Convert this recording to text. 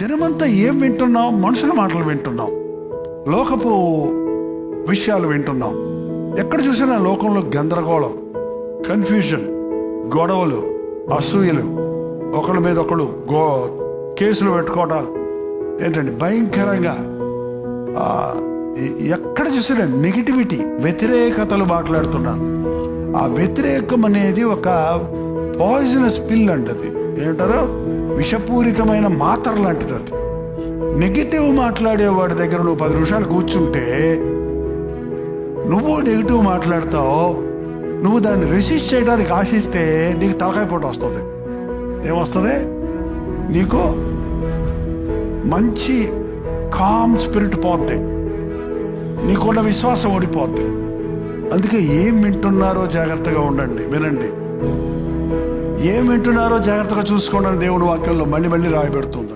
దినమంతా ఏం వింటున్నాం? మనుషుల మాటలు వింటున్నాం, లోకపు విషయాలు వింటున్నాం. ఎక్కడ చూసినా లోకంలో గందరగోళం, కన్ఫ్యూజన్, గొడవలు, అసూయలు, ఒకళ్ళ మీద ఒకళ్ళు కేసులు పెట్టుకోవటాలు, ఏంటండి భయంకరంగా ఎక్కడ చూసినా నెగిటివిటీ, వ్యతిరేకతలు మాట్లాడుతున్నారు. ఆ వ్యతిరేకం అనేది ఒక పాయిజనస్ పిల్ అండి. అది ఏంటారో విషపూరితమైన మాత్ర లాంటిది. అది నెగిటివ్ మాట్లాడేవాడి దగ్గర నువ్వు 10 నిమిషాలు కూర్చుంటే నువ్వు నెగిటివ్ మాట్లాడతావు. నువ్వు దాన్ని రెసిస్ట్ చేయడానికి ఆశిస్తే నీకు తలకాయ పోటు వస్తుంది. ఏమొస్తుంది? నీకు మంచి కామ్ స్పిరిట్ పోద్ది, నీకున్న విశ్వాసం ఓడిపోద్ది. అందుకే ఏం వింటున్నారో జాగ్రత్తగా ఉండండి, వినండి. ఏం వింటున్నారో జాగ్రత్తగా చూసుకోండి. దేవుని వాక్యంలో మళ్ళీ రాయబెడుతుంది.